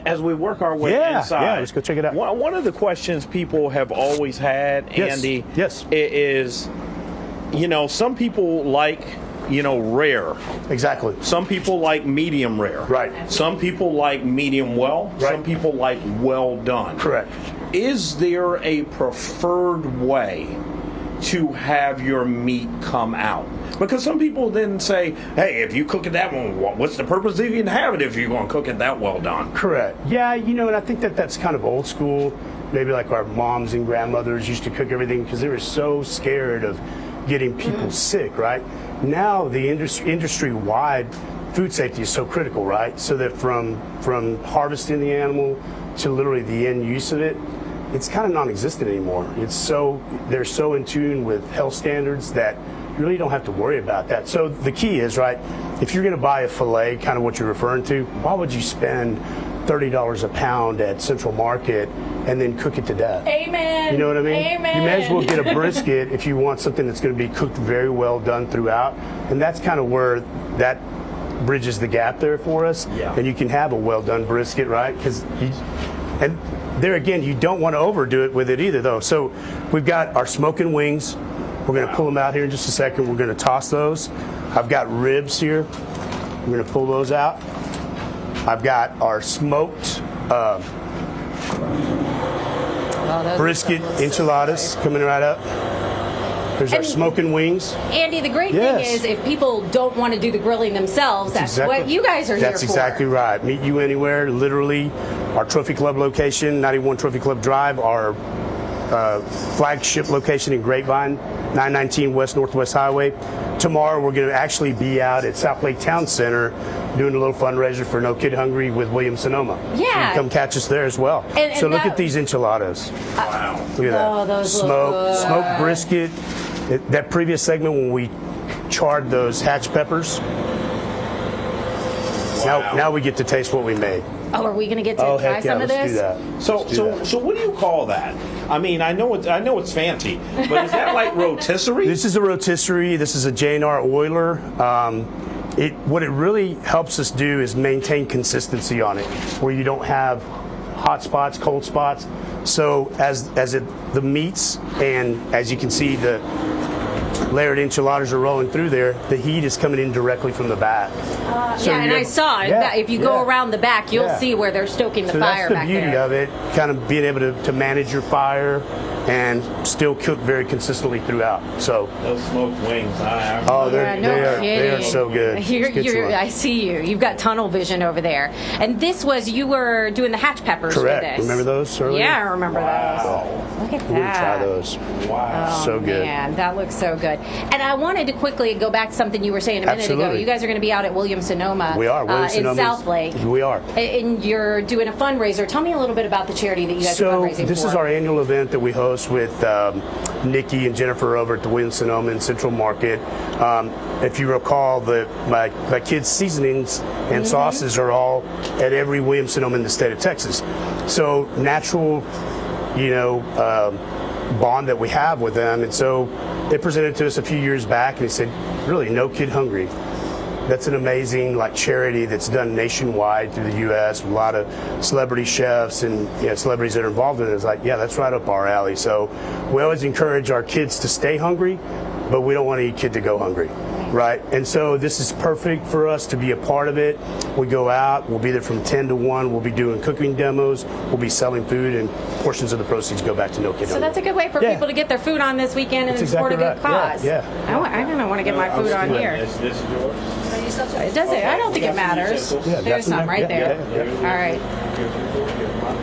as we work our way inside. Yeah, let's go check it out. One of the questions people have always had, Andy, is, some people like, rare. Exactly. Some people like medium rare. Right. Some people like medium well. Right. Some people like well done. Correct. Is there a preferred way to have your meat come out? Because some people then say, hey, if you cook it that one, what's the purpose of even have it if you're going to cook it that well done? Correct. Yeah, and I think that's kind of old school. Maybe like our moms and grandmothers used to cook everything because they were so scared of getting people sick, right? Now the industry-wide food safety is so critical, right? So that from harvesting the animal to literally the end use of it, it's kind of non-existent anymore. They're so in tune with health standards that you really don't have to worry about that. So the key is, right, if you're going to buy a filet, kind of what you're referring to, why would you spend $30 a pound at Central Market and then cook it to death? Amen. You know what I mean? Amen. You may as well get a brisket if you want something that's going to be cooked very well done throughout. And that's kind of where that bridges the gap there for us. Yeah. And you can have a well done brisket, right? And there again, you don't want to overdo it with it either, though. So we've got our smoking wings. We're going to pull them out here in just a second. We're going to toss those. I've got ribs here. We're going to pull those out. I've got our smoked brisket enchiladas coming right up. There's our smoking wings. Andy, the great thing is if people don't want to do the grilling themselves, that's what you guys are here for. That's exactly right. Meat U Anywhere, literally our Trophy Club location, 91 Trophy Club Drive, our flagship location in Grapevine, 919 West Northwest Highway. Tomorrow we're going to actually be out at South Lake Town Center doing a little fundraiser for No Kid Hungry with Williams-Sonoma. Yeah. So come catch us there as well. So look at these enchiladas. Wow. Look at that. Oh, those look good. Smoked brisket. That previous segment when we charred those hatch peppers. Wow. Now we get to taste what we made. Oh, are we going to get to try some of this? Let's do that. So what do you call that? I mean, I know it's fancy, but is that like rotisserie? This is a rotisserie. This is a J&R Oiler. What it really helps us do is maintain consistency on it, where you don't have hot spots, cold spots. So the meats, and as you can see, the layered enchiladas are rolling through there, the heat is coming in directly from the back. I saw it. If you go around the back, you'll see where they're stoking the fire back there. That's the beauty of it, kind of being able to manage your fire and still cook very consistently throughout. So those smoked wings, they are so good. I see you. You've got tunnel vision over there. And this was, you were doing the hatch peppers Correct. for this. Remember those earlier? Yeah, I remember those. Look at that. We're going to try those. Wow. Oh, so good. Man, that looks so good. And I wanted to quickly go back to something you were saying a minute ago. You guys are going to be out at Williams-Sonoma. We are. In South Lake. We are. And you're doing a fundraiser. Tell me a little bit about the charity that you guys are fundraising for. This is our annual event that we host with Nikki and Jennifer over at the Williams-Sonoma in Central Market. If you recall, my kids' seasonings and sauces are all at every Williams-Sonoma in the state of Texas. So natural, bond that we have with them. And so they presented to us a few years back and they said, really, No Kid Hungry. That's an amazing charity that's done nationwide through the U.S. with a lot of celebrity chefs and celebrities that are involved in it. It's like, that's right up our alley. So we always encourage our kids to stay hungry, but we don't want any kid to go hungry, right? And so this is perfect for us to be a part of it. We go out, we'll be there from 10 to 1. We'll be doing cooking demos. We'll be selling food, and portions of the proceeds go back to No Kid Hungry. So that's a good way for people to get their food on this weekend and support a good cause. I'm going to want to get my food on here. Is this yours? It does it. I don't think it matters. There's some right there. All right.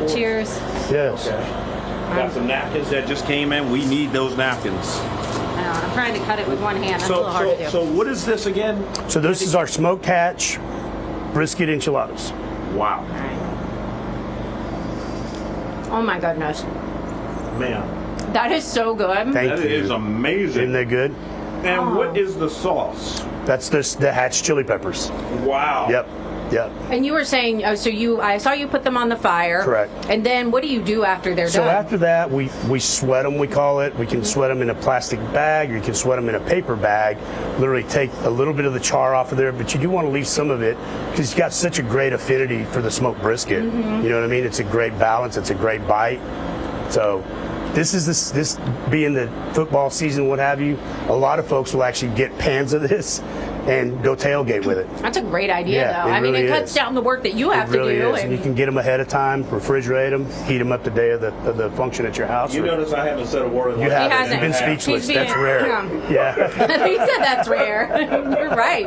Cheers. Yes. Got some napkins that just came in. We need those napkins. I'm trying to cut it with one hand. That's a little hard to do. So what is this again? So this is our smoked hatch brisket enchiladas. Wow. Oh my goodness. Man. That is so good. Thank you. That is amazing. Isn't that good? And what is the sauce? That's the hatch chili peppers. Wow. Yep. Yep. And you were saying, I saw you put them on the fire. Correct. And then what do you do after they're So done? after that, we sweat them, we call it. We can sweat them in a plastic bag, or you can sweat them in a paper bag. Literally take a little bit of the char off of there, but you do want to leave some of it because it's got such a great affinity for the smoked brisket. You know what I mean? It's a great balance. It's a great bite. So this being the football season, what have you, a lot of folks will actually get pans of this and go tailgate with it. That's a great idea, Yeah, though. it I mean, really it cuts is. down the work that you have It really to do. is. And you can get them ahead of time, refrigerate them, heat them up the day of the function at your house. You notice I haven't said a word. You haven't. hasn't. You've been speechless. He's being- That's rare. Yeah. He said that's rare. You're right.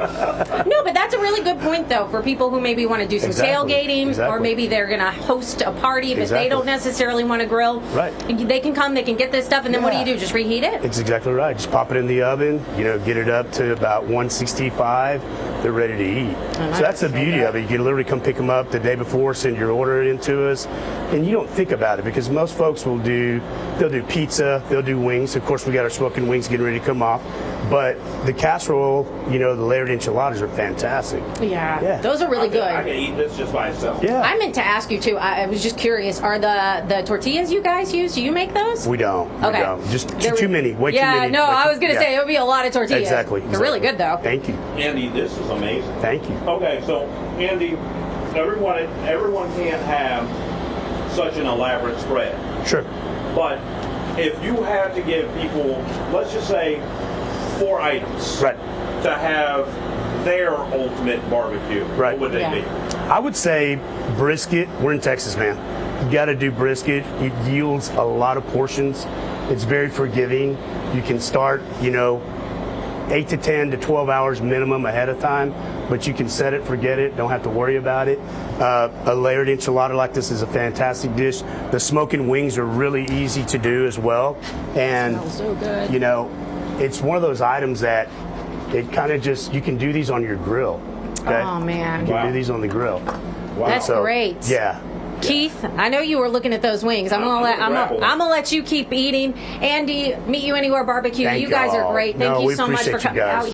No, but that's a really good point, though, for people who maybe want to do some Exactly. tailgating, or Exactly. maybe they're going to host a party, but Exactly. they don't necessarily want to grill. Right. They can come, they can get this stuff, and then what do Yeah. you do? Just reheat it? It's exactly right. Just pop it in the oven, get it up to about 165. They're ready to eat. So that's the beauty of it. You can literally come pick them up the day before, send your order into us, and you don't think about it because most folks they'll do pizza, they'll do wings. Of course, we got our smoking wings getting ready to come off. But the casserole, the layered enchiladas are fantastic. Yeah. Those are really I good. can eat this just by itself. Yeah. I meant to ask you, too. I was just curious. Are the tortillas you guys use, do you make those? We don't. Okay. We don't. Just too many. Way too Yeah, many. no, I was going to say it yeah. would be a lot of tortillas. Exactly. They're really good, though. Thank you. Andy, this is amazing. Thank you. Okay, so Andy, everyone can't have such an elaborate spread. Sure. But if you had to give people, let's just say, 4 items Right. to have their ultimate barbecue, Right. what would they Yeah. be? I would say brisket. We're in Texas, man. You got to do brisket. It yields a lot of portions. It's very forgiving. You can start, 8 to 10 to 12 hours minimum ahead of time, but you can set it, forget it, don't have to worry about it. A layered enchilada like this is a fantastic dish. The smoking wings are really easy to do as well. And, Smells so good. it's one of those items that it kind of you can do these on your grill. Okay? Oh, man. You can Wow. do these on the grill. Wow. That's great. Yeah. Keith, I know you were looking at those wings. I'm gonna let you keep eating. Andy, Meat U Anywhere BBQ. Thank you guys y'all. are great. No, Thank we you so much for appreciate you coming guys. out